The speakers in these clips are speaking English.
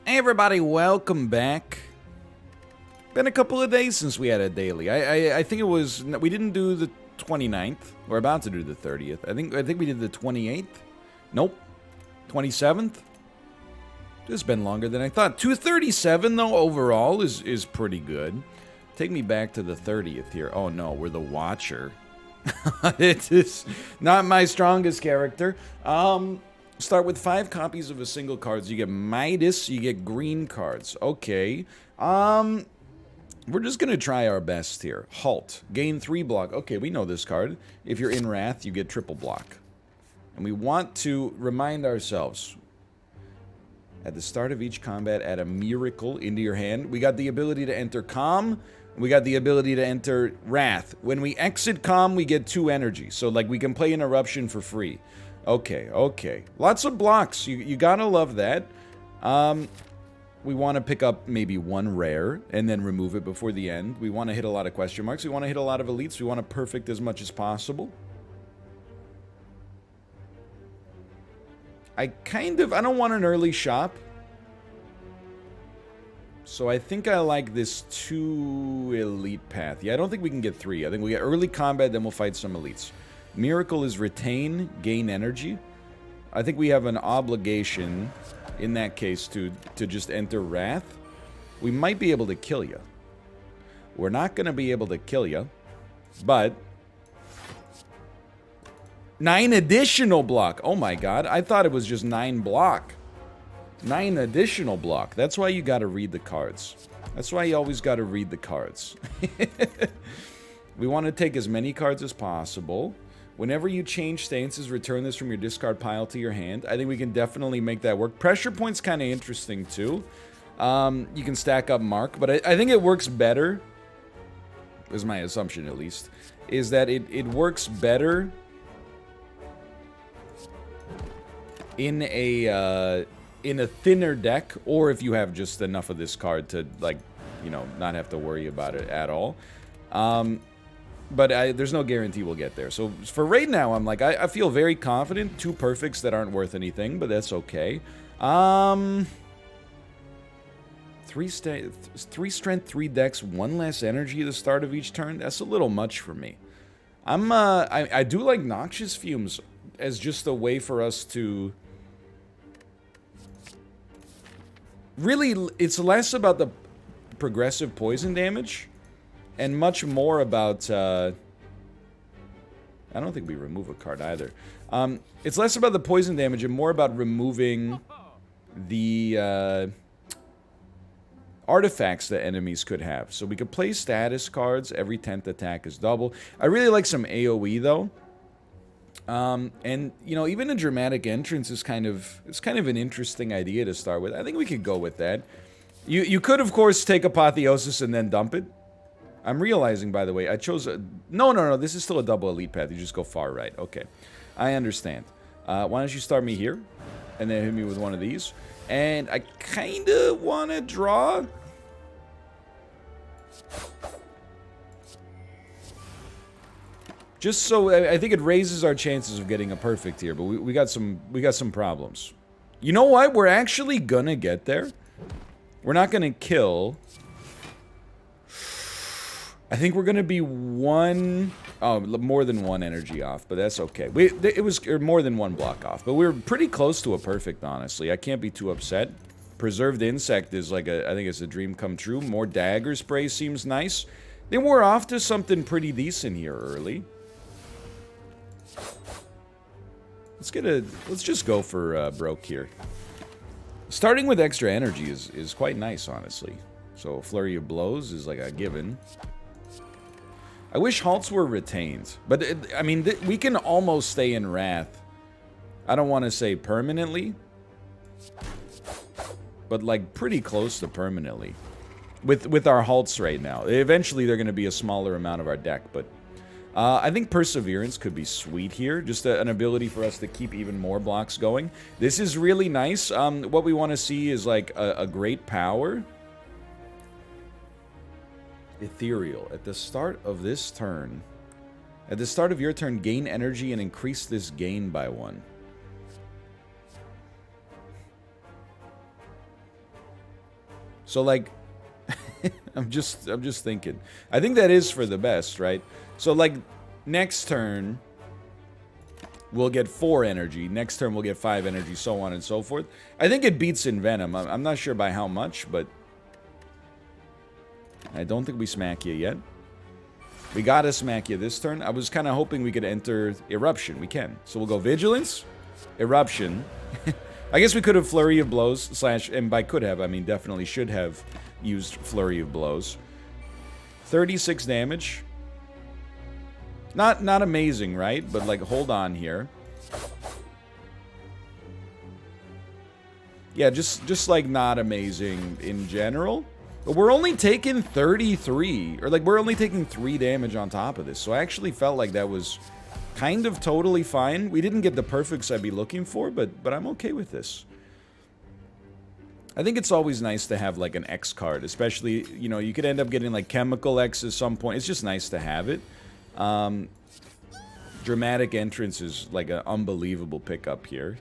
Hey everybody, welcome back. Been a couple of days since we had a daily. I think it was, we didn't do the 29th. We're about to do the 30th. I think we did the 28th. Nope. 27th. It's been longer than I thought. 237 though overall is pretty good. Take me back to the 30th here. Oh no, we're the Watcher. It is not my strongest character. Start with 5 copies of a single card. So you get Midas, you get green cards. Okay. We're just gonna try our best here. Halt. Gain 3 block. Okay, we know this card. If you're in Wrath, you get triple block. And we want to remind ourselves. At the start of each combat, add a miracle into your hand. We got the ability to enter Calm. We got the ability to enter Wrath. When we exit Calm, we get 2 energy. So, like, we can play an Eruption for free. Okay, okay. Lots of blocks. You gotta love that. We want to pick up maybe 1 rare and then remove it before the end. We want to hit a lot of question marks. We want to hit a lot of elites. We want to perfect as much as possible. I don't want an early shop. So I think I like this 2 elite path. Yeah, I don't think we can get 3. I think we get early combat, then we'll fight some elites. Miracle is retain, gain energy. I think we have an obligation, in that case, to just enter Wrath. We might be able to kill you. We're not going to be able to kill you, but 9 additional block. Oh my god, I thought it was just 9 block. 9 additional block. That's why you got to read the cards. That's why you always got to read the cards. We want to take as many cards as possible. Whenever you change stances, return this from your discard pile to your hand. I think we can definitely make that work. Pressure point's kind of interesting, too. You can stack up Mark, but I think it works better, is my assumption at least, is that it works better in a thinner deck, or if you have just enough of this card to, like, you know, not have to worry about it at all. But there's no guarantee we'll get there. So for right now, I'm like, I feel very confident. 2 perfects that aren't worth anything, but that's okay. 3 strength, 3 dex, 1 less energy at the start of each turn. That's a little much for me. I do like Noxious Fumes as just a way for us to... Really, it's less about the progressive poison damage and much more about, I don't think we remove a card either. It's less about the poison damage and more about removing the artifacts that enemies could have. So we could play status cards. Every 10th attack is double. I really like some AoE though. And you know, even a dramatic entrance is kind of an interesting idea to start with. I think we could go with that. You could of course take Apotheosis and then dump it. I'm realizing, by the way, I chose a... No, this is still a double elite path. You just go far right. Okay. I understand. Why don't you start me here? And then hit me with one of these. And I kind of want to draw... Just so... I think it raises our chances of getting a perfect here. But we got some problems. You know what? We're actually gonna get there. We're not gonna kill... I think we're gonna be more than 1 energy off, but that's okay. It was more than 1 block off, but we were pretty close to a perfect, honestly. I can't be too upset. Preserved Insect is like I think it's a dream come true. More Dagger Spray seems nice. Then we're off to something pretty decent here early. Let's just go for broke here. Starting with extra energy is quite nice, honestly. So Flurry of Blows is like a given. I wish halts were retained, but I mean, we can almost stay in Wrath. I don't want to say permanently, but like pretty close to permanently. With our halts right now. Eventually they're going to be a smaller amount of our deck, but I think Perseverance could be sweet here. Just an ability for us to keep even more blocks going. This is really nice. What we want to see is like a great power. Ethereal. At the start of this turn, at the start of your turn, gain energy and increase this gain by 1. So, like, I'm just thinking. I think that is for the best, right? So, like, next turn, we'll get 4 energy. Next turn, we'll get 5 energy, so on and so forth. I think it beats Envenom. I'm not sure by how much, but I don't think we smack you yet. We gotta smack you this turn. I was kind of hoping we could enter Eruption. We can. So we'll go Vigilance, Eruption. I guess we could have Flurry of Blows, slash, and by could have, I mean definitely should have used Flurry of Blows. 36 damage. Not amazing, right? But, like, hold on here. Yeah, just like, not amazing in general. But we're only taking 33. Or, like, we're only taking 3 damage on top of this. So I actually felt like that was kind of totally fine. We didn't get the perfects I'd be looking for, but I'm okay with this. I think it's always nice to have, like, an X card. Especially, you know, you could end up getting, like, Chemical X at some point. It's just nice to have it. Dramatic Entrance is, like, an unbelievable pickup here.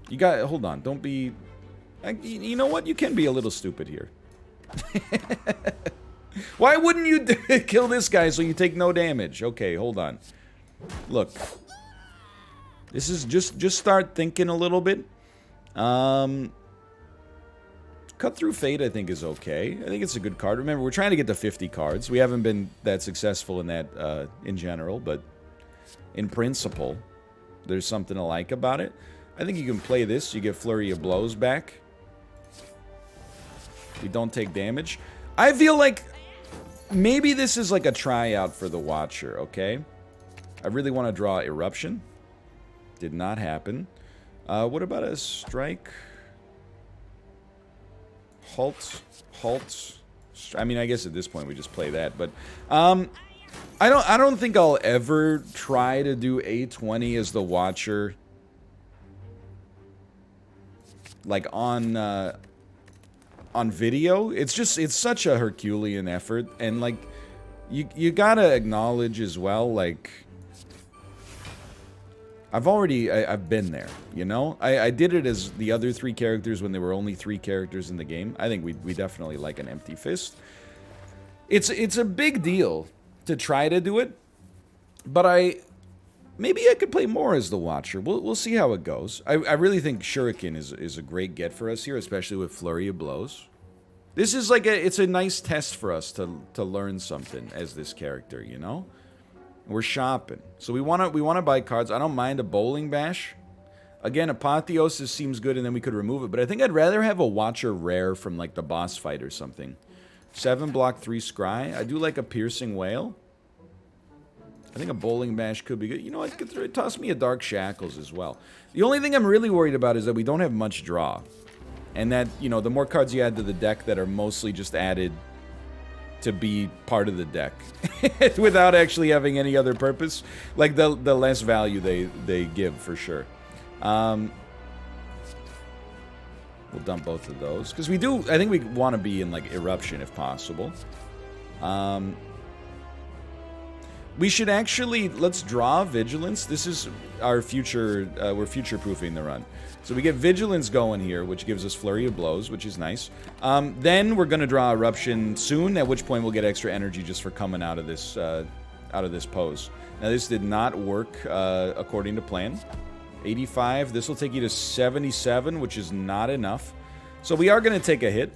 You got... Hold on. Don't be... You know what? You can be a little stupid here. Why wouldn't you kill this guy so you take no damage? Okay, hold on. Look. This is... Just start thinking a little bit. Cut Through Fate, I think, is okay. I think it's a good card. Remember, we're trying to get to 50 cards. We haven't been that successful in that, in general, but in principle, there's something to like about it. I think you can play this. You get Flurry of Blows back. We don't take damage. I feel like maybe this is like a tryout for the Watcher, okay? I really want to draw Eruption. Did not happen. What about a Strike? Halt. I mean, I guess at this point we just play that, but I don't think I'll ever try to do A20 as the Watcher, like on video. It's such a Herculean effort, and like you gotta acknowledge as well, like I've been there, you know? I did it as the other 3 characters when there were only 3 characters in the game. I think we definitely like an Empty Fist. It's a big deal to try to do it, but maybe I could play more as the Watcher. We'll see how it goes. I really think Shuriken is a great get for us here, especially with Flurry of Blows. This is like it's a nice test for us to learn something as this character, you know? We're shopping. So we wanna buy cards. I don't mind a Bowling Bash. Again, Apotheosis seems good, and then we could remove it. But I think I'd rather have a Watcher rare from, like, the boss fight or something. 7 block, 3 scry. I do like a Piercing Wail. I think a Bowling Bash could be good. You know, it could toss me a Dark Shackles as well. The only thing I'm really worried about is that we don't have much draw. And that, you know, the more cards you add to the deck that are mostly just added to be part of the deck without actually having any other purpose, like the less value they give, for sure. We'll dump both of those because I think we want to be in, like, Eruption if possible. We should actually, let's draw Vigilance. This is our future, we're future-proofing the run. So we get Vigilance going here, which gives us Flurry of Blows, which is nice. Then we're going to draw Eruption soon, at which point we'll get extra energy just for coming out of this pose. Now, this did not work according to plan. 85. This will take you to 77, which is not enough. So we are going to take a hit,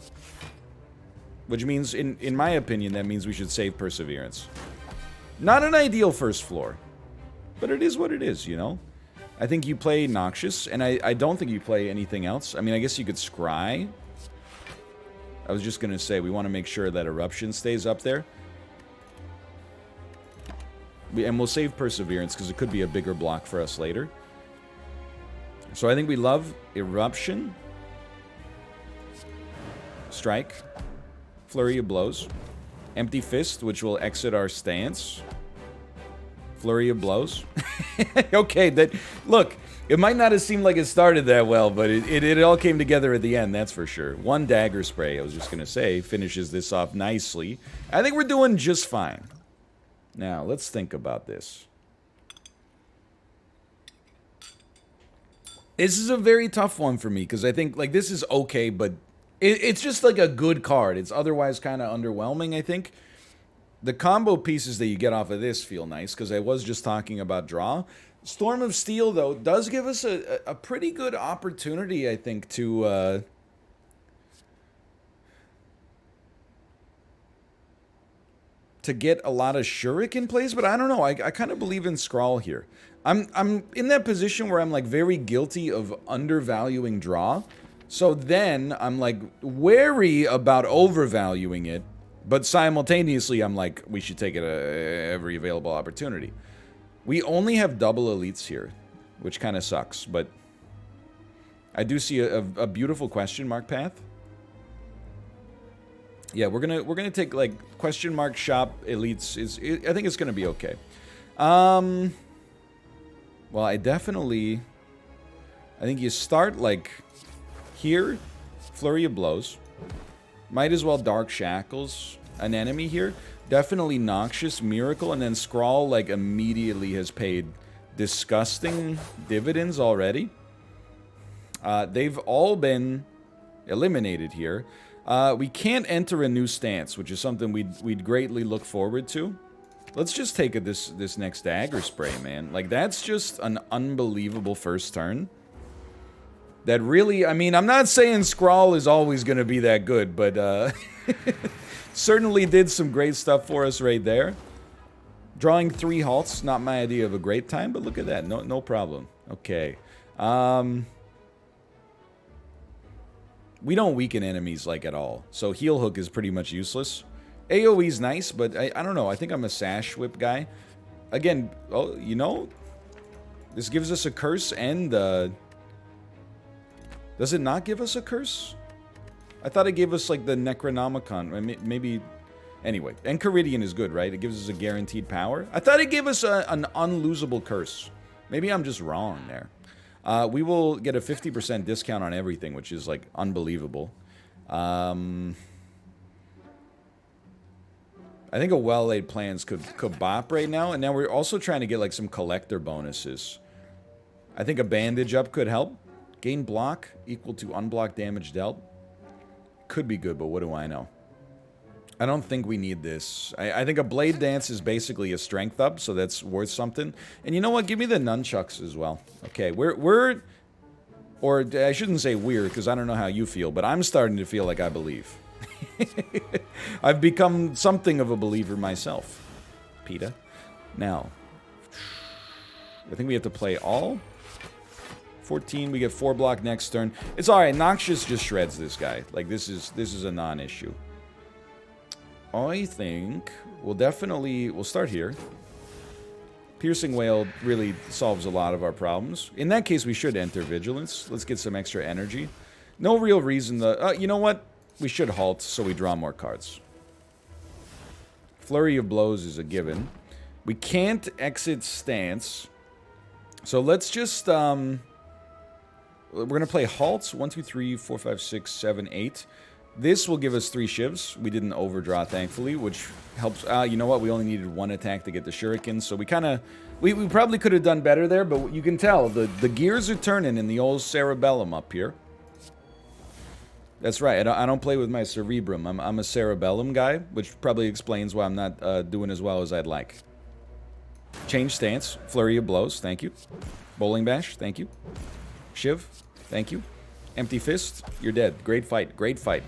which means, in my opinion, that means we should save Perseverance. Not an ideal first floor, but it is what it is, you know? I think you play Noxious, and I don't think you play anything else. I mean, I guess you could Scry. I was just going to say, we want to make sure that Eruption stays up there. And we'll save Perseverance, because it could be a bigger block for us later. So I think we love Eruption. Strike. Flurry of Blows. Empty Fist, which will exit our stance. Flurry of Blows. Okay, look, it might not have seemed like it started that well, but it all came together at the end, that's for sure. 1 Dagger Spray, I was just going to say, finishes this off nicely. I think we're doing just fine. Now, let's think about this. This is a very tough one for me, because I think, like, this is okay, but it's just, like, a good card. It's otherwise kind of underwhelming, I think. The combo pieces that you get off of this feel nice, because I was just talking about draw. Storm of Steel, though, does give us a pretty good opportunity, I think, to get a lot of Shuriken plays, but I don't know. I kind of believe in Scrawl here. I'm in that position where I'm, like, very guilty of undervaluing draw. So then I'm, like, wary about overvaluing it, but simultaneously I'm like, we should take it every available opportunity. We only have double elites here, which kind of sucks, but I do see a beautiful question mark path. Yeah, we're gonna take, like, question mark shop elites. I think it's gonna be okay. Well, I think you start, like, here, Flurry of Blows. Might as well Dark Shackles an enemy here. Definitely Noxious Miracle, and then Scrawl, like, immediately has paid disgusting dividends already. They've all been eliminated here. We can't enter a new stance, which is something we'd greatly look forward to. Let's just take this next Dagger Spray, man. Like, that's just an unbelievable first turn. That really, I mean, I'm not saying Scrawl is always going to be that good, but certainly did some great stuff for us right there. Drawing 3 halts, not my idea of a great time, but look at that, no problem. Okay. We don't weaken enemies, like, at all, so Heel Hook is pretty much useless. AoE's nice, but I don't know, I think I'm a Sash Whip guy. Again, oh, you know, this gives us a curse and, does it not give us a curse? I thought it gave us, like, the Necronomicon. Maybe... Anyway. And Caridian is good, right? It gives us a guaranteed power. I thought it gave us an unlosable curse. Maybe I'm just wrong there. We will get a 50% discount on everything, which is, like, unbelievable. I think a well-laid plans could bop right now. And now we're also trying to get, like, some collector bonuses. I think a bandage up could help. Gain block equal to unblocked damage dealt. Could be good, but what do I know? I don't think we need this. I think a Blade Dance is basically a strength up, so that's worth something. And you know what? Give me the Nunchucks as well. Okay, we're or I shouldn't say we're, because I don't know how you feel, but I'm starting to feel like I believe. I've become something of a believer myself. PETA. Now, I think we have to play all. 14, we get 4 block next turn. It's alright, Noxious just shreds this guy. Like, this is a non-issue. I think we'll start here. Piercing Wail really solves a lot of our problems. In that case, we should enter Vigilance. Let's get some extra energy. No real reason to... you know what? We should halt so we draw more cards. Flurry of Blows is a given. We can't exit stance. So let's just... we're going to play halts. 1, 2, 3, 4, 5, 6, 7, 8. This will give us 3 shivs. We didn't overdraw, thankfully, which helps. You know what? We only needed 1 attack to get the Shuriken, so we kind of... We probably could have done better there, but you can tell the gears are turning in the old cerebellum up here. That's right. I don't play with my cerebrum. I'm a cerebellum guy, which probably explains why I'm not doing as well as I'd like. Change stance. Flurry of Blows. Thank you. Bowling Bash. Thank you. Shiv. Thank you. Empty Fist. You're dead. Great fight. Great fight.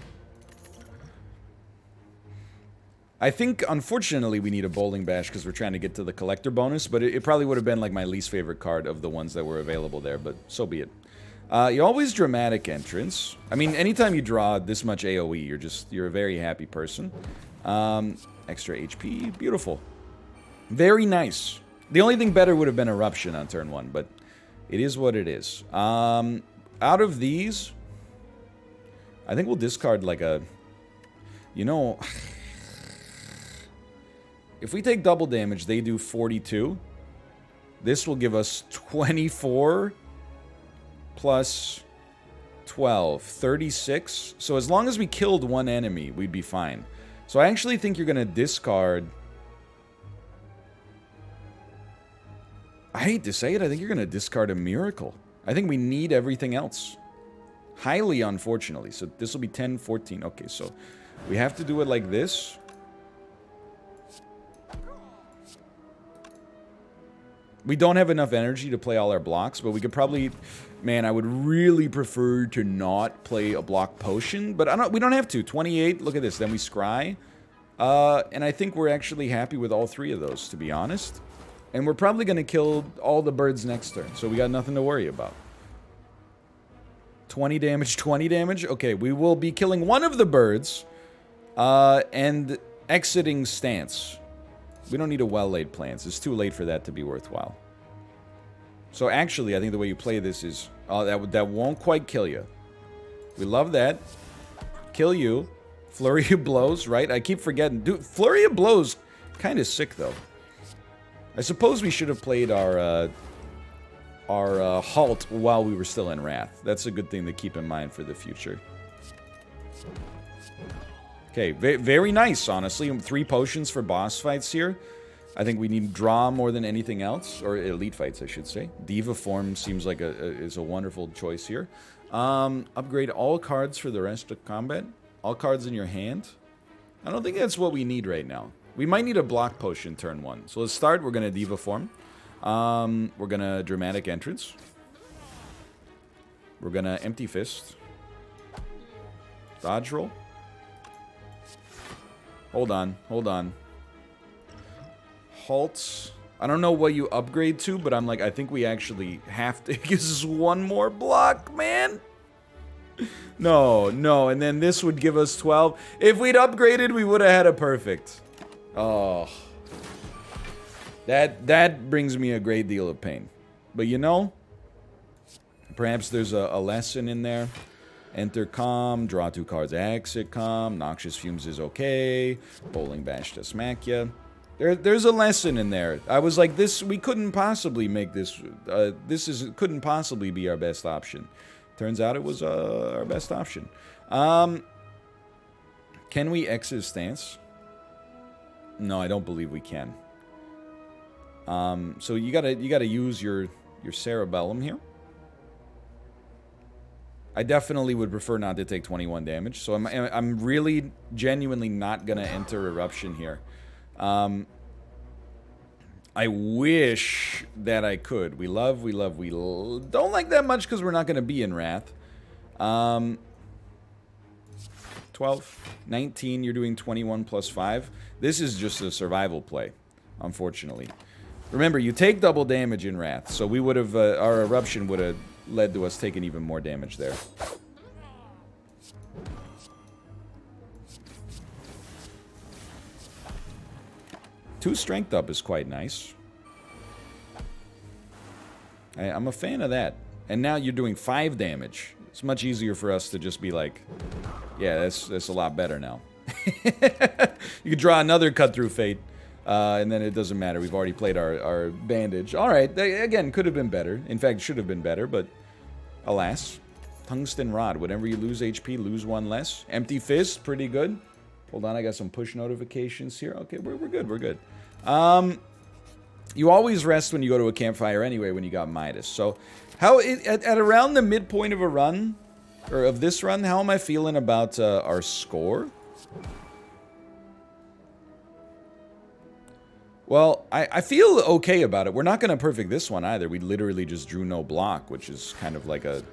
I think, unfortunately, we need a Bowling Bash because we're trying to get to the collector bonus, but it probably would have been like my least favorite card of the ones that were available there, but so be it. You always dramatic entrance. I mean, anytime you draw this much AoE, you're a very happy person. Extra HP. Beautiful. Very nice. The only thing better would have been Eruption on turn 1, but it is what it is. Out of these, I think we'll discard like a... You know... If we take double damage, they do 42. This will give us 24 plus 12, 36. So as long as we killed 1 enemy, we'd be fine. So I actually think you're going to discard... I hate to say it, I think you're going to discard a Miracle. I think we need everything else. Highly unfortunately. So this will be 10, 14. Okay, so we have to do it like this. We don't have enough energy to play all our blocks, but we could probably... Man, I would really prefer to not play a block potion, but we don't have to. 28, look at this. Then we scry. And I think we're actually happy with all three of those, to be honest. And we're probably going to kill all the birds next turn, so we got nothing to worry about. 20 damage, 20 damage. Okay, we will be killing one of the birds and exiting stance. We don't need a well-laid plan. It's too late for that to be worthwhile. So actually, I think the way you play this is... that won't quite kill you. We love that. Kill you. Flurry of blows, right? I keep forgetting. Dude, flurry of blows, kind of sick, though. I suppose we should have played our halt while we were still in Wrath. That's a good thing to keep in mind for the future. Okay, very nice, honestly. 3 potions for boss fights here. I think we need draw more than anything else. Or elite fights, I should say. Diva form seems like is a wonderful choice here. Upgrade all cards for the rest of combat. All cards in your hand. I don't think that's what we need right now. We might need a block potion turn 1. So let's start. We're going to Diva form. We're going to Dramatic Entrance. We're going to Empty Fist. Dodge roll. Hold on. Hold on. Halts. I don't know what you upgrade to, but I'm like, I think we actually have to use one more block, man. No, no, and then this would give us 12. If we'd upgraded, we would have had a perfect. Oh. That brings me a great deal of pain. But you know, perhaps there's a lesson in there. Enter calm, draw 2 cards, exit calm, noxious fumes is okay, bowling bash to smack ya. There's a lesson in there. I was like, we couldn't possibly make this, couldn't possibly be our best option. Turns out it was our best option. Can we exit stance? No, I don't believe we can. So you gotta use your cerebellum here. I definitely would prefer not to take 21 damage. So I'm really genuinely not gonna enter eruption here. I wish that I could. We don't like that much because we're not going to be in Wrath. 12, 19, you're doing 21 plus 5. This is just a survival play, unfortunately. Remember, you take double damage in Wrath, so we would have, our eruption would have led to us taking even more damage there. Two strength up is quite nice. I'm a fan of that. And now you're doing 5 damage. It's much easier for us to just be like, yeah, that's a lot better now. You could draw another cut through fate, and then it doesn't matter. We've already played our bandage. All right, again, could have been better. In fact, should have been better, but alas. Tungsten rod. Whenever you lose HP, lose 1 less. Empty fist, pretty good. Hold on, I got some push notifications here. Okay, we're good, we're good. You always rest when you go to a campfire anyway when you got Midas. So, at around the midpoint of a run, or of this run, how am I feeling about our score? Well, I feel okay about it. We're not going to perfect this one either. We literally just drew no block, which is kind of like a...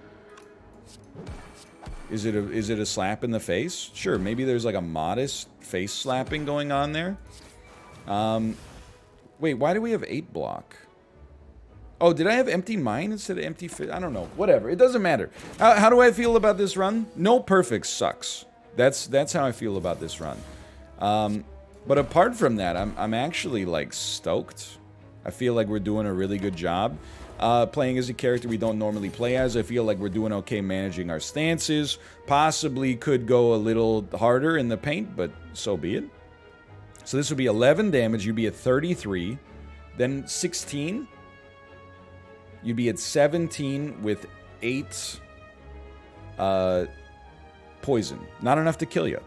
Is it a slap in the face? Sure, maybe there's like a modest face slapping going on there. Wait, why do we have 8 block? Oh, did I have empty mind instead of empty fist? I don't know. Whatever. It doesn't matter. How do I feel about this run? No perfect sucks. That's how I feel about this run. But apart from that, I'm actually like stoked. I feel like we're doing a really good job. Playing as a character we don't normally play as. I feel like we're doing okay managing our stances. Possibly could go a little harder in the paint, but so be it. So this would be 11 damage. You'd be at 33. Then 16. You'd be at 17 with 8 poison. Not enough to kill you.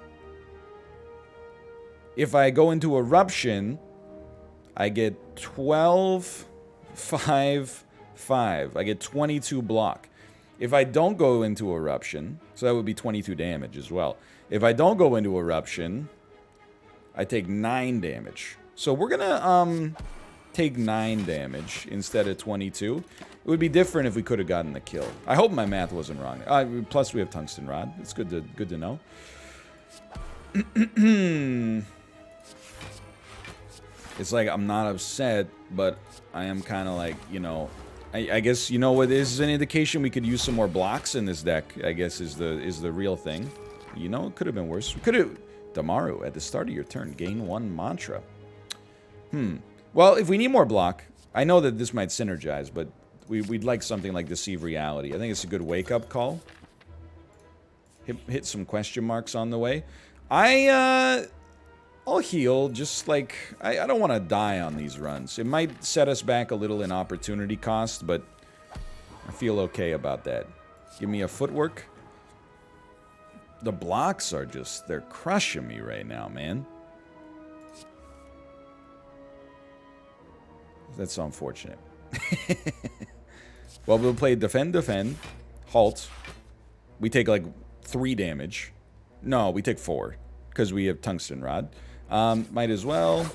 If I go into Eruption, I get 12, 5, 5. I get 22 block. If I don't go into Eruption, so that would be 22 damage as well. If I don't go into Eruption, I take 9 damage. So we're gonna take 9 damage instead of 22. It would be different if we could have gotten the kill. I hope my math wasn't wrong. Plus we have Tungsten Rod. It's good to know. It's like I'm not upset, but I am kind of like, you know, I guess, you know what, this is an indication we could use some more blocks in this deck, I guess is the real thing. You know, it could have been worse. We could have... Damaru, at the start of your turn, gain 1 mantra. Well, if we need more block, I know that this might synergize, but we'd like something like Deceive Reality. I think it's a good wake-up call. Hit some question marks on the way. I'll heal, just like... I don't want to die on these runs. It might set us back a little in opportunity cost, but I feel okay about that. Give me a footwork. The blocks are just... They're crushing me right now, man. That's so unfortunate. Well, we'll play Defend, Halt. We take, like, 3 damage. No, we take 4. Because we have Tungsten Rod. Might as well.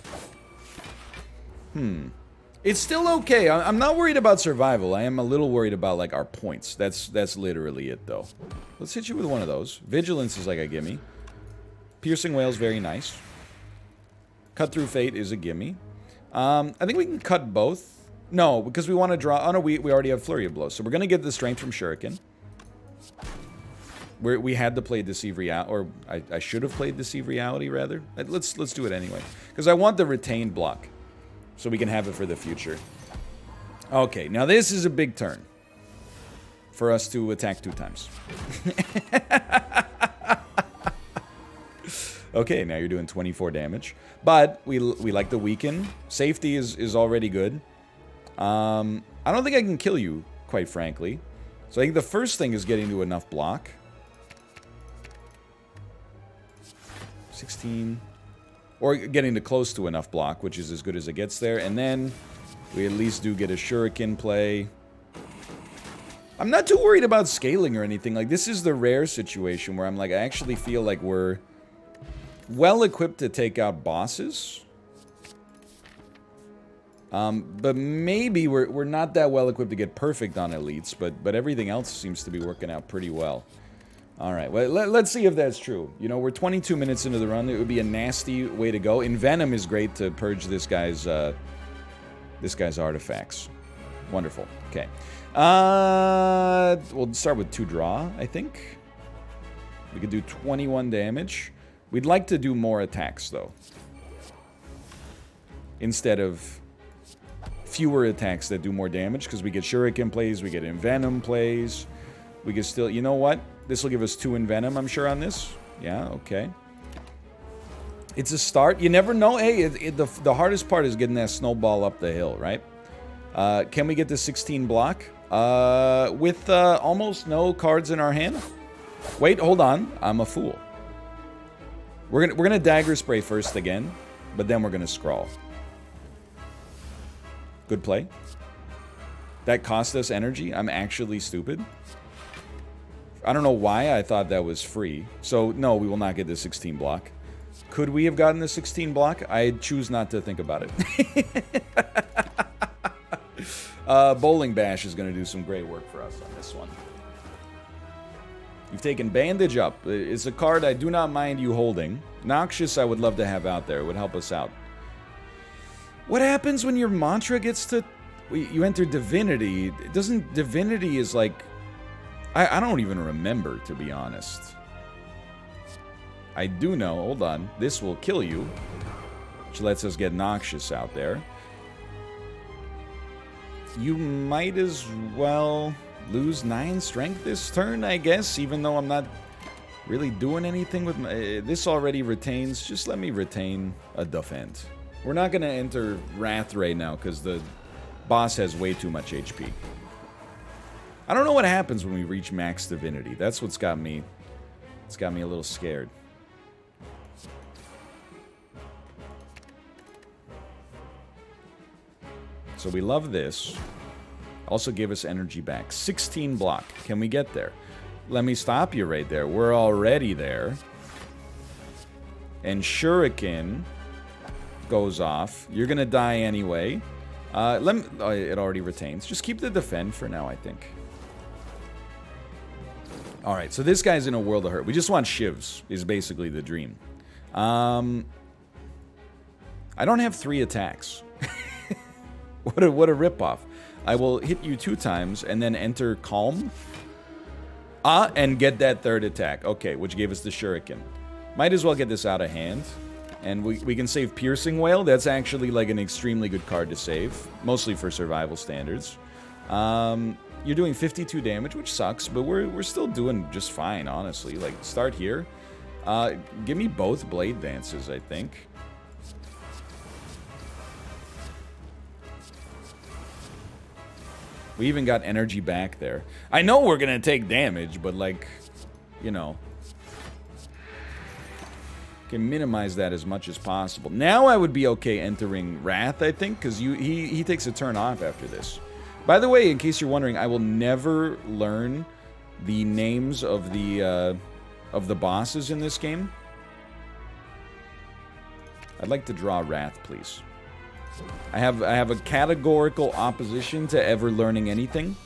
It's still okay. I'm not worried about survival. I am a little worried about, like, our points. That's literally it, though. Let's hit you with one of those. Vigilance is like a gimme. Piercing Wail's very nice. Cut Through Fate is a gimme. I think we can cut both. No, because we want to draw... Oh, no, we already have Flurry of Blows. So we're going to get the Strength from Shuriken. We had to play Deceive Reality, or I should have played Deceive Reality, rather. Let's do it anyway. Because I want the retained block. So we can have it for the future. Okay, now this is a big turn. For us to attack 2 times. Okay, now you're doing 24 damage. But we like the weaken. Safety is already good. I don't think I can kill you, quite frankly. So I think the first thing is getting to enough block. 16. Or getting to close to enough block, which is as good as it gets there. And then we at least do get a Shuriken play. I'm not too worried about scaling or anything. Like, this is the rare situation where I'm like, I actually feel like we're well equipped to take out bosses. But maybe we're not that well equipped to get perfect on elites, but everything else seems to be working out pretty well. Alright, well, let's see if that's true. You know, we're 22 minutes into the run. It would be a nasty way to go. Envenom is great to purge this guy's artifacts. Wonderful. Okay. We'll start with 2 draw, I think. We could do 21 damage. We'd like to do more attacks, though. Instead of fewer attacks that do more damage, because we get Shuriken plays, we get Envenom plays. We can still... You know what? This will give us 2 Envenom, I'm sure, on this. Yeah, okay. It's a start. You never know. Hey, the hardest part is getting that snowball up the hill, right? Can we get the 16 block? With almost no cards in our hand? Wait, hold on. I'm a fool. We're gonna Dagger Spray first again, but then we're gonna Scrawl. Good play. That cost us energy. I'm actually stupid. I don't know why I thought that was free. So, no, we will not get the 16 block. Could we have gotten the 16 block? I choose not to think about it. Bowling Bash is going to do some great work for us on this one. You've taken Bandage Up. It's a card I do not mind you holding. Noxious I would love to have out there. It would help us out. What happens when your mantra gets to... You enter Divinity. Doesn't... Divinity is like... I don't even remember, to be honest. I do know, hold on, this will kill you, which lets us get Noxious out there. You might as well lose 9 strength this turn, I guess, even though I'm not really doing anything with my... This already retains, just let me retain a Defend. We're not going to enter Wrath right now, because the boss has way too much HP. I don't know what happens when we reach max divinity. That's what's got me... It's got me a little scared. So we love this. Also gave us energy back. 16 block. Can we get there? Let me stop you right there. We're already there. And Shuriken goes off. You're going to die anyway. It already retains. Just keep the defend for now, I think. Alright, so this guy's in a world of hurt. We just want shivs, is basically the dream. I don't have 3 attacks. What a ripoff. I will hit you 2 times and then enter calm. And get that 3rd attack. Okay, which gave us the Shuriken. Might as well get this out of hand. And we can save Piercing Whale. That's actually like an extremely good card to save. Mostly for survival standards. You're doing 52 damage, which sucks, but we're still doing just fine, honestly. Like, start here. Give me both Blade Dances, I think. We even got energy back there. I know we're gonna take damage, but like, you know, can minimize that as much as possible. Now I would be okay entering Wrath, I think, because he takes a turn off after this. By the way, in case you're wondering, I will never learn the names of the bosses in this game. I'd like to draw Wrath, please. I have a categorical opposition to ever learning anything.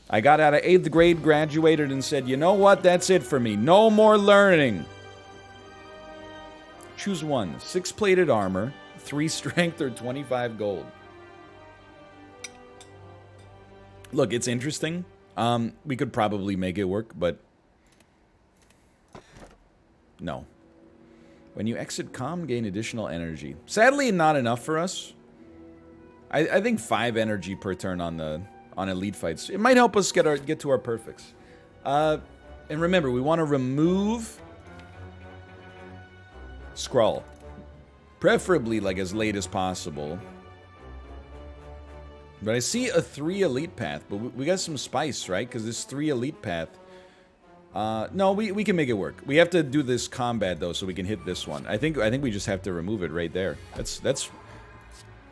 I got out of 8th grade, graduated, and said, you know what? That's it for me. No more learning. Choose one. 6 plated armor, 3 strength, or 25 gold. Look, it's interesting. We could probably make it work, but no. When you exit calm, gain additional energy. Sadly, not enough for us. I think 5 energy per turn on elite fights. It might help us get to our perfects. And remember, we want to remove Skrull. Preferably like as late as possible. But I see a 3 elite path, but we got some spice, right? Because this 3 elite path. No, we can make it work. We have to do this combat though, so we can hit this one. I think we just have to remove it right there. That's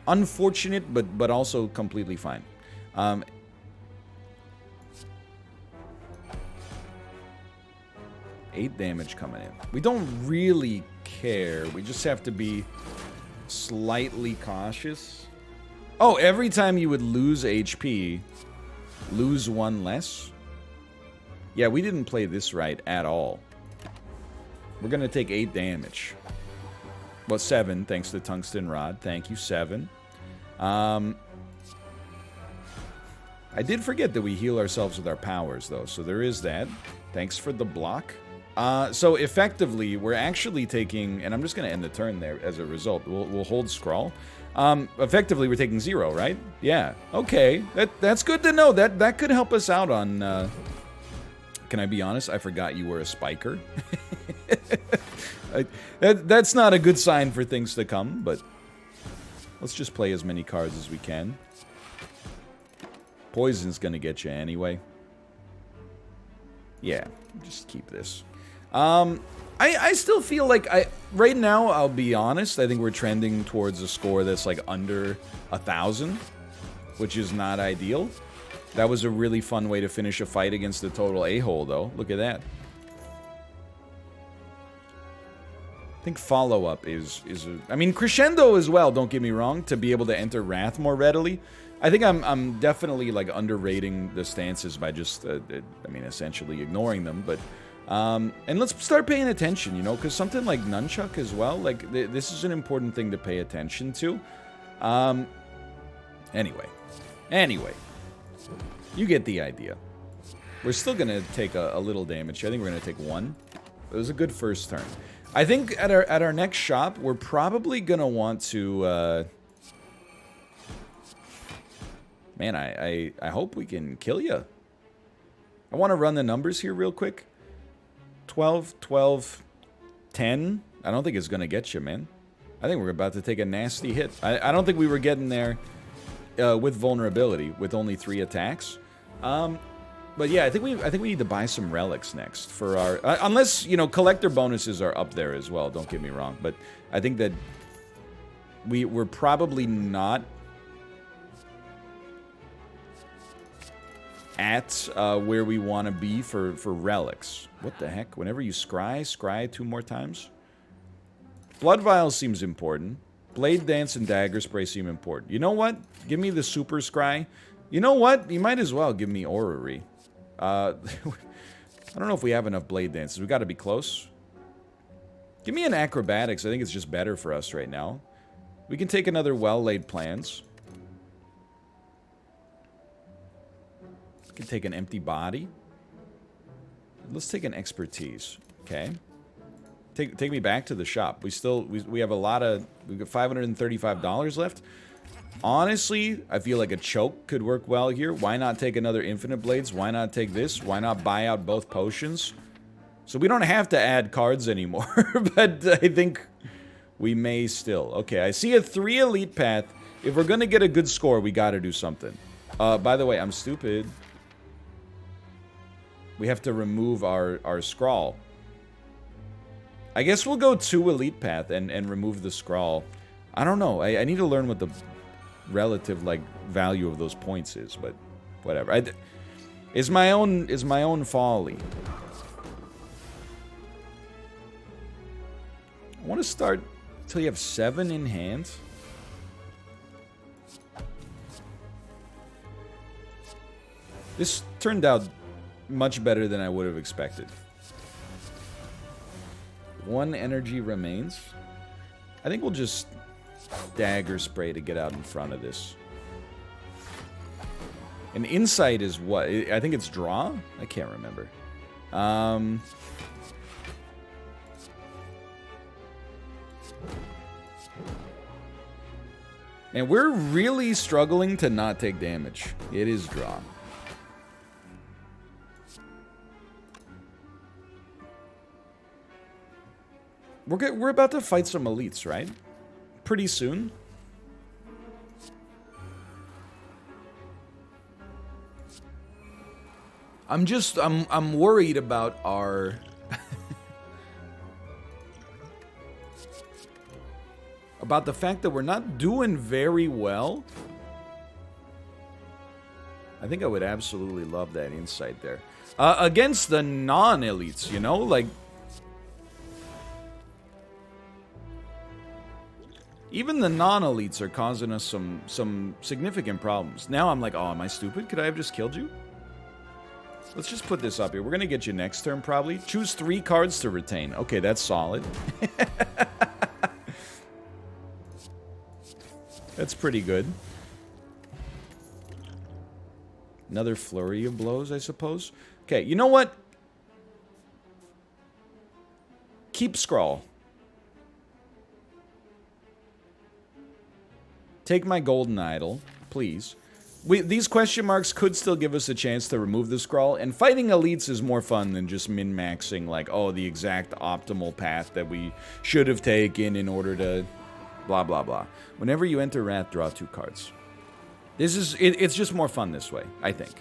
unfortunate, but also completely fine. 8 damage coming in. We don't really care. We just have to be slightly cautious. Oh, every time you would lose HP, lose 1 less? Yeah, we didn't play this right at all. We're going to take 8 damage. Well, 7, thanks to Tungsten Rod. Thank you, 7. I did forget that we heal ourselves with our powers, though, so there is that. Thanks for the block. So, effectively, we're actually taking... And I'm just going to end the turn there as a result. We'll hold Scrawl. Effectively, we're taking 0, right? Yeah. Okay. That's good to know. That could help us out on... Can I be honest? I forgot you were a spiker. That's not a good sign for things to come, but... Let's just play as many cards as we can. Poison's gonna get you anyway. Yeah, just keep this. I still feel like right now, I'll be honest, I think we're trending towards a score that's like under 1,000, which is not ideal. That was a really fun way to finish a fight against the total a-hole, though. Look at that. I think follow-up is I mean, Crescendo as well, don't get me wrong, to be able to enter Wrath more readily. I think I'm definitely, like, underrating the stances by just, I mean, essentially ignoring them, but... and let's start paying attention, you know, because something like Nunchuck as well, like, this is an important thing to pay attention to. Anyway. You get the idea. We're still going to take a little damage. I think we're going to take 1. It was a good first turn. I think at our next shop, we're probably going to want to... Man, I hope we can kill you. I want to run the numbers here real quick. 12, 12, 10. I don't think it's going to get you, man. I think we're about to take a nasty hit. I don't think we were getting there with vulnerability, with only 3 attacks. But yeah, I think we need to buy some relics next for our... unless, you know, collector bonuses are up there as well, don't get me wrong. But I think that we're probably not... at where we want to be for relics. What the heck? Whenever you scry 2 more times. Blood Vial seems important. Blade Dance and Dagger Spray seem important. You know what? Give me the Super Scry. You know what? You might as well give me Orrery. I don't know if we have enough Blade Dances. We got to be close. Give me an Acrobatics. I think it's just better for us right now. We can take another Well-Laid Plans. We can take an Empty Body. Let's take an Expertise. Okay. Take me back to the shop. We have a lot of... We've got $535 left. Honestly, I feel like a choke could work well here. Why not take another Infinite Blades? Why not take this? Why not buy out both potions? So we don't have to add cards anymore, but I think we may still. Okay, I see a 3 elite path. If we're gonna get a good score, we gotta do something. By the way, I'm stupid. We have to remove our scrawl. I guess we'll go 2 elite path and remove the scrawl. I don't know. I need to learn what the relative like value of those points is, but whatever. It's my own folly. I want to start until you have 7 in hand. This turned out much better than I would have expected. 1 energy remains. I think we'll just Dagger Spray to get out in front of this. And Insight is what? I think it's Draw? I can't remember. And we're really struggling to not take damage. It is Draw. We're about to fight some elites, right? Pretty soon. I'm worried about our about the fact that we're not doing very well. I think I would absolutely love that insight there. Against the non-elites, you know? Like, even the non-elites are causing us some significant problems. Now I'm like, oh, am I stupid? Could I have just killed you? Let's just put this up here. We're going to get you next turn, probably. Choose 3 cards to retain. Okay, that's solid. That's pretty good. Another flurry of blows, I suppose. Okay, you know what? Keep Scrawl. Take my golden idol, please. These question marks could still give us a chance to remove the scroll, and fighting elites is more fun than just min-maxing, like, oh, the exact optimal path that we should have taken in order to blah, blah, blah. Whenever you enter Wrath, draw 2 cards. It's just more fun this way, I think.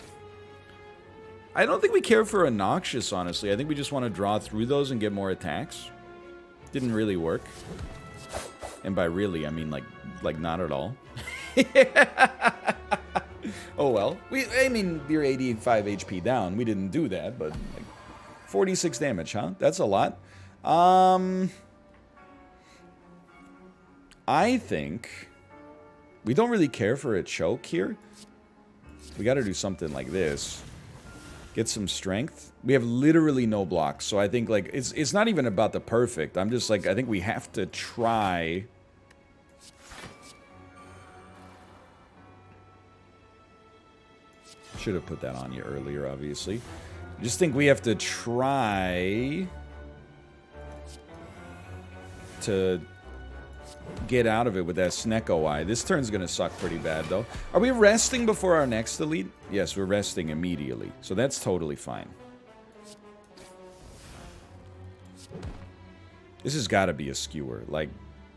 I don't think we care for a Noxious, honestly. I think we just want to draw through those and get more attacks. Didn't really work. And by really, I mean, like not at all. Oh well. I mean, you're 85 HP down. We didn't do that, but like 46 damage, huh? That's a lot. I think we don't really care for a choke here. We got to do something like this. Get some strength. We have literally no blocks, so I think like it's not even about the perfect. I'm just like, I think we have to try. Should have put that on you earlier, obviously. I just think we have to try to get out of it with that Snecko Eye. This turn's gonna suck pretty bad, though. Are we resting before our next elite? Yes, we're resting immediately. So that's totally fine. This has got to be a skewer. Like,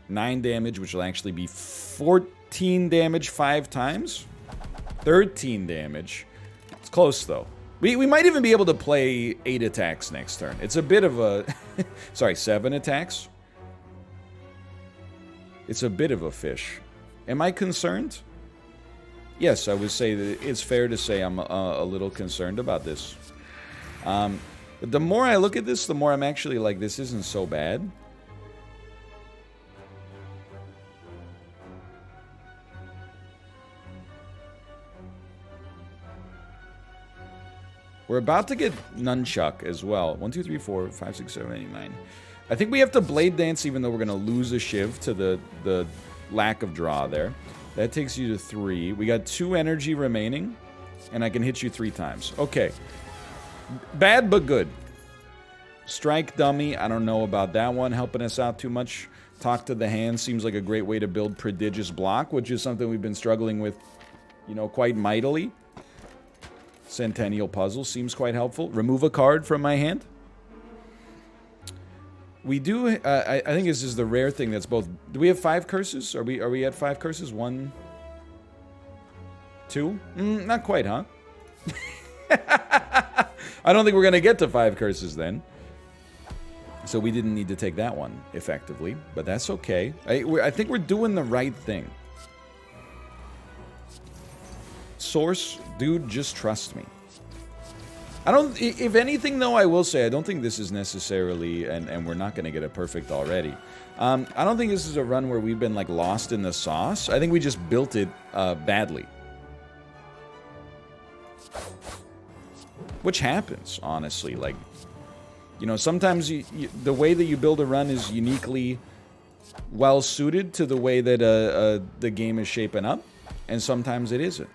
9 damage, which will actually be 14 damage 5 times. 13 damage. It's close, though. We might even be able to play 8 attacks next turn. It's a bit of a... Sorry, 7 attacks? It's a bit of a fish. Am I concerned? yes, I would say that it's fair to say I'm a little concerned about this. But the more I look at this, the more I'm actually like, this isn't so bad. We're about to get Nunchuck as well. 1, 2, 3, 4, 5, 6, 7, 8, 9. I think we have to Blade Dance even though we're going to lose a Shiv to the lack of draw there. That takes you to 3. We got 2 energy remaining, and I can hit you 3 times. Okay. Bad but good. Strike Dummy, I don't know about that one helping us out too much. Talk to the Hand seems like a great way to build Prodigious Block, which is something we've been struggling with, you know, quite mightily. Centennial Puzzle seems quite helpful. Remove a card from my hand. We do, I think this is the rare thing that's both... Do we have 5 curses? Are we at 5 curses? 1, 2? Not quite, huh? I don't think we're going to get to 5 curses then. So we didn't need to take that one, effectively. But that's okay. I think we're doing the right thing. Source, dude, just trust me. If anything, though, I will say, I don't think this is necessarily, and we're not going to get it perfect already. I don't think this is a run where we've been, like, lost in the sauce. I think we just built it badly. Which happens, honestly. Like, you know, sometimes the way that you build a run is uniquely well-suited to the way that the game is shaping up, and sometimes it isn't.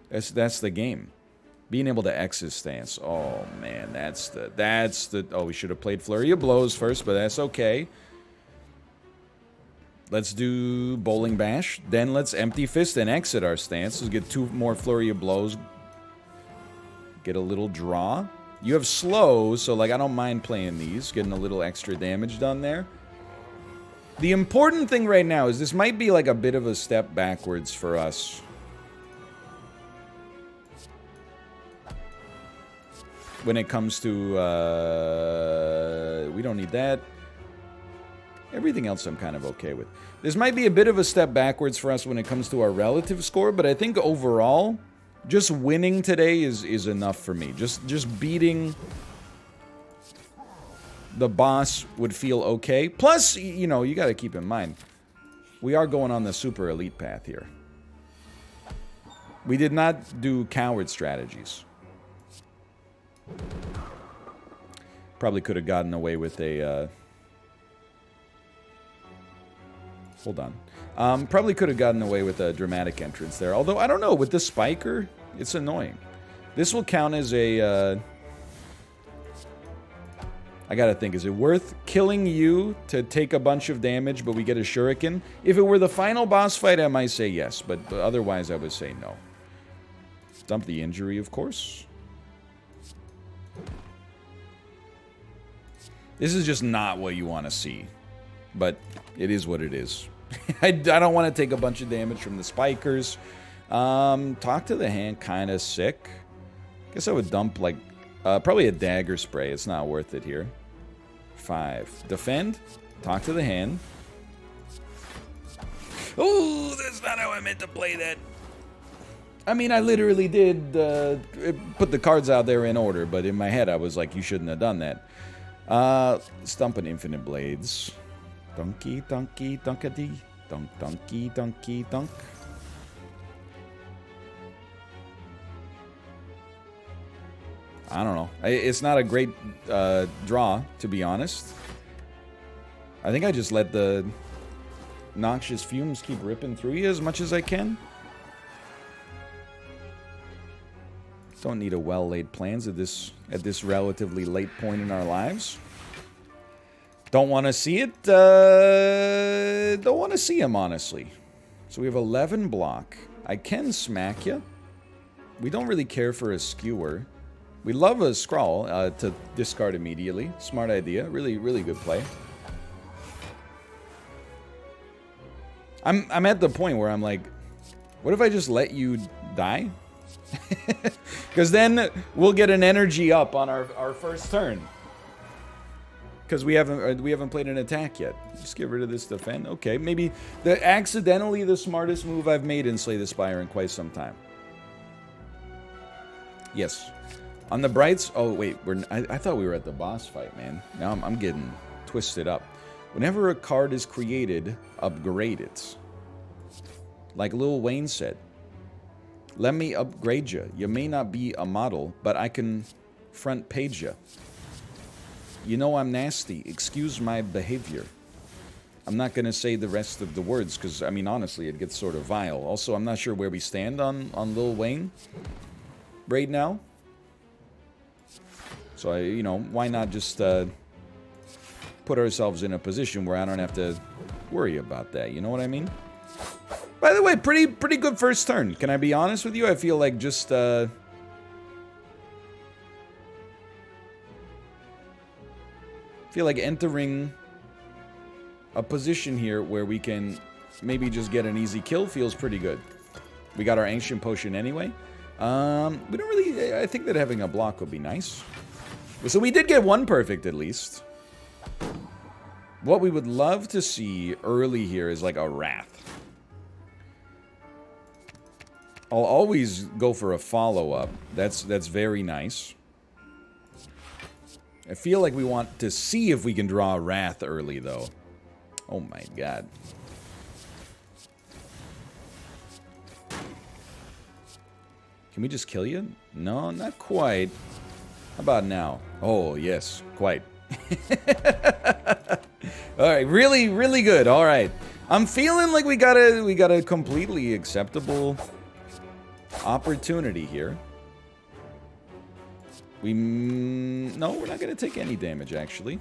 That's the game. Being able to exit stance. Oh, man, that's the... Oh, we should have played Flurry of Blows first, but that's okay. Let's do Bowling Bash. Then let's Empty Fist and exit our stance. Let's get 2 more Flurry of Blows. Get a little draw. You have slow, so, like, I don't mind playing these. Getting a little extra damage done there. The important thing right now is this might be, like, a bit of a step backwards for us. When it comes to, we don't need that. Everything else I'm kind of okay with. This might be a bit of a step backwards for us when it comes to our relative score, but I think overall, just winning today is enough for me. Just beating the boss would feel okay. Plus, you know, you got to keep in mind, we are going on the super elite path here. We did not do coward strategies. Probably could have gotten away with a, hold on. Probably could have gotten away with a dramatic entrance there. Although, I don't know, with the Spiker, it's annoying. This will count as a, I gotta think, is it worth killing you to take a bunch of damage, but we get a Shuriken? If it were the final boss fight, I might say yes, but otherwise I would say no. Dump the injury, of course. This is just not what you want to see. But it is what it is. I don't want to take a bunch of damage from the Spikers. Talk to the Hand, kind of sick. Guess I would dump, like, probably a Dagger Spray. It's not worth it here. 5. Defend. Talk to the Hand. Oh, that's not how I meant to play that. I mean, I literally did put the cards out there in order, but in my head I was like, you shouldn't have done that. Stumping Infinite Blades. Dunky, dunky, dunkady. Dunk, dunky, dunky, dunk. I don't know. It's not a great draw, to be honest. I think I just let the noxious fumes keep ripping through you as much as I can. Don't need a well-laid plans at this relatively late point in our lives. Don't want to see it. Don't want to see him, honestly. So we have 11 block. I can smack you. We don't really care for a skewer. We love a scrawl to discard immediately. Smart idea. Really, really good play. I'm at the point where I'm like, what if I just let you die? Because then we'll get an energy up on our first turn. Because we haven't played an attack yet. Just get rid of this defend. Okay, maybe accidentally the smartest move I've made in Slay the Spire in quite some time. Yes. On the brights... Oh, wait. I thought we were at the boss fight, man. Now I'm getting twisted up. Whenever a card is created, upgrade it. Like Lil Wayne said. Let me upgrade you. You may not be a model, but I can front page you. You know I'm nasty. Excuse my behavior. I'm not going to say the rest of the words because, I mean, honestly, it gets sort of vile. Also, I'm not sure where we stand on Lil Wayne right now. So, you know, why not just put ourselves in a position where I don't have to worry about that? You know what I mean? By the way, pretty good first turn. Can I be honest with you? I feel like just... feel like entering a position here where we can maybe just get an easy kill feels pretty good. We got our Ancient Potion anyway. We don't really... I think that having a block would be nice. So we did get one perfect at least. What we would love to see early here is like a Wrath. I'll always go for a follow-up. That's very nice. I feel like we want to see if we can draw a Wrath early, though. Oh my god. Can we just kill you? No, not quite. How about now? Oh, yes, quite. Alright, really, really good. Alright. I'm feeling like we got a completely acceptable opportunity here. No, we're not going to take any damage, actually.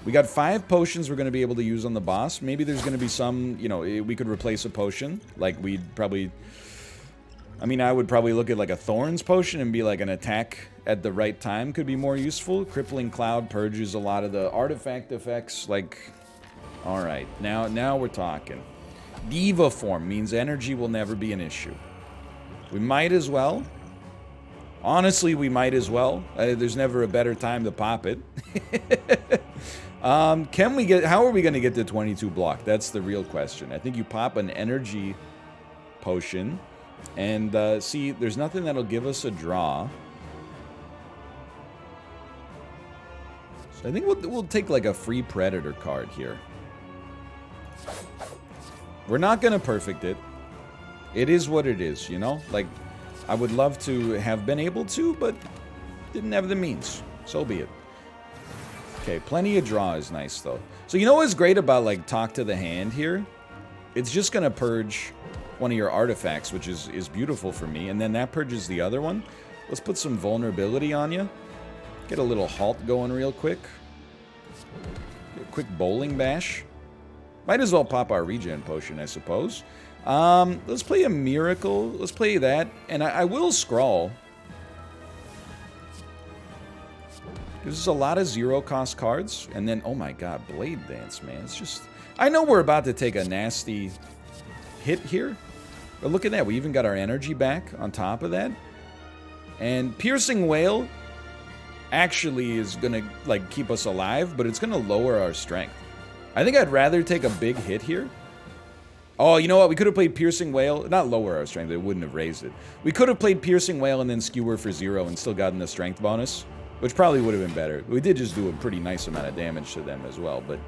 We got 5 potions we're going to be able to use on the boss. Maybe there's going to be some, you know, we could replace a potion. Like, we'd probably... I mean, I would probably look at, like, a Thorns potion and be like an attack at the right time could be more useful. Crippling Cloud purges a lot of the artifact effects. Like, alright, now we're talking. Diva form means energy will never be an issue. We might as well... Honestly, we might as well. There's never a better time to pop it. Can we get... How are we going to get to 22 block? That's the real question. I think you pop an energy potion. And, see, there's nothing that'll give us a draw. So I think we'll take, like, a free Predator card here. We're not going to perfect it. It is what it is, you know? Like... I would love to have been able to, but didn't have the means. So be it. Okay, plenty of draw is nice, though. So you know what's great about, like, Talk to the Hand here? It's just going to purge one of your artifacts, which is beautiful for me. And then that purges the other one. Let's put some vulnerability on you. Get a little halt going real quick. Get a quick bowling bash. Might as well pop our regen potion, I suppose. Let's play a Miracle. Let's play that. And I will scroll. Gives us a lot of zero-cost cards. And then, oh my god, Blade Dance, man. It's just... I know we're about to take a nasty hit here. But look at that. We even got our energy back on top of that. And Piercing Wail actually is going to, like, keep us alive. But it's going to lower our strength. I think I'd rather take a big hit here. Oh, you know what? We could have played Piercing Wail. Not lower our strength. It wouldn't have raised it. We could have played Piercing Wail and then Skewer for 0 and still gotten the strength bonus. Which probably would have been better. We did just do a pretty nice amount of damage to them as well, but...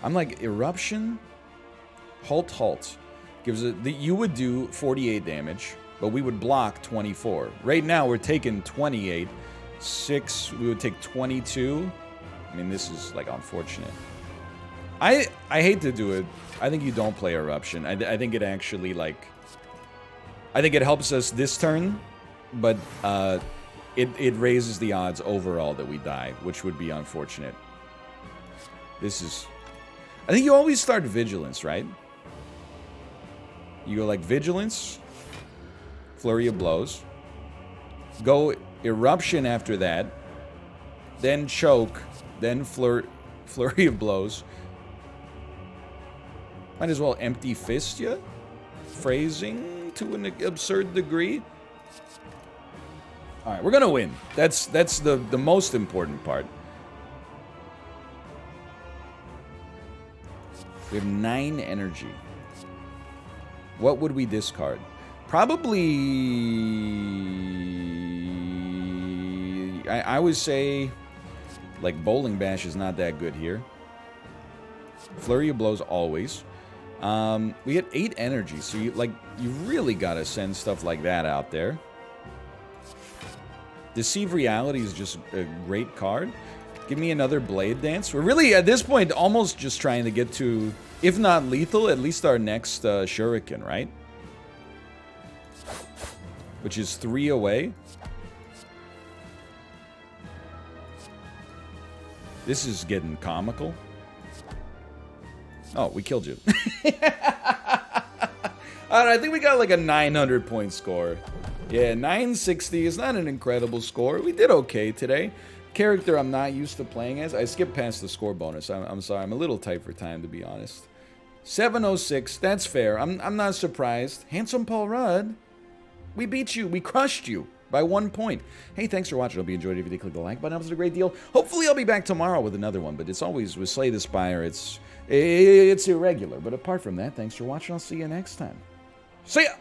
I'm like, Eruption? Halt. Gives it... You would do 48 damage, but we would block 24. Right now, we're taking 28. 6, we would take 22. I mean, this is, like, unfortunate. I hate to do it. I think you don't play Eruption. I think it actually, like... I think it helps us this turn, but it raises the odds overall that we die, which would be unfortunate. This is... I think you always start Vigilance, right? You go, like, Vigilance, Flurry of Blows, go Eruption after that, then Choke, then Flurry of Blows. Might as well Empty Fist ya? Phrasing to an absurd degree. All right, we're gonna win. That's the most important part. We have 9 energy. What would we discard? Probably... I would say... Like, Bowling Bash is not that good here. Flurry of Blows, always. We get 8 energy, so you really gotta send stuff like that out there. Deceive Reality is just a great card. Give me another Blade Dance. We're really, at this point, almost just trying to get to, if not lethal, at least our next Shuriken, right? Which is 3 away. This is getting comical. Oh, we killed you. I think we got like a 900 point score. Yeah, 960 is not an incredible score. We did okay today. Character I'm not used to playing as. I skipped past the score bonus. I'm sorry. I'm a little tight for time, to be honest. 706. That's fair. I'm not surprised. Handsome Paul Rudd. We beat you. We crushed you by 1 point. Hey, thanks for watching. Hope you enjoyed it. If you did, click the like button. That was a great deal. Hopefully, I'll be back tomorrow with another one. But it's always with Slay the Spire. It's irregular. But apart from that, thanks for watching. I'll see you next time. See ya!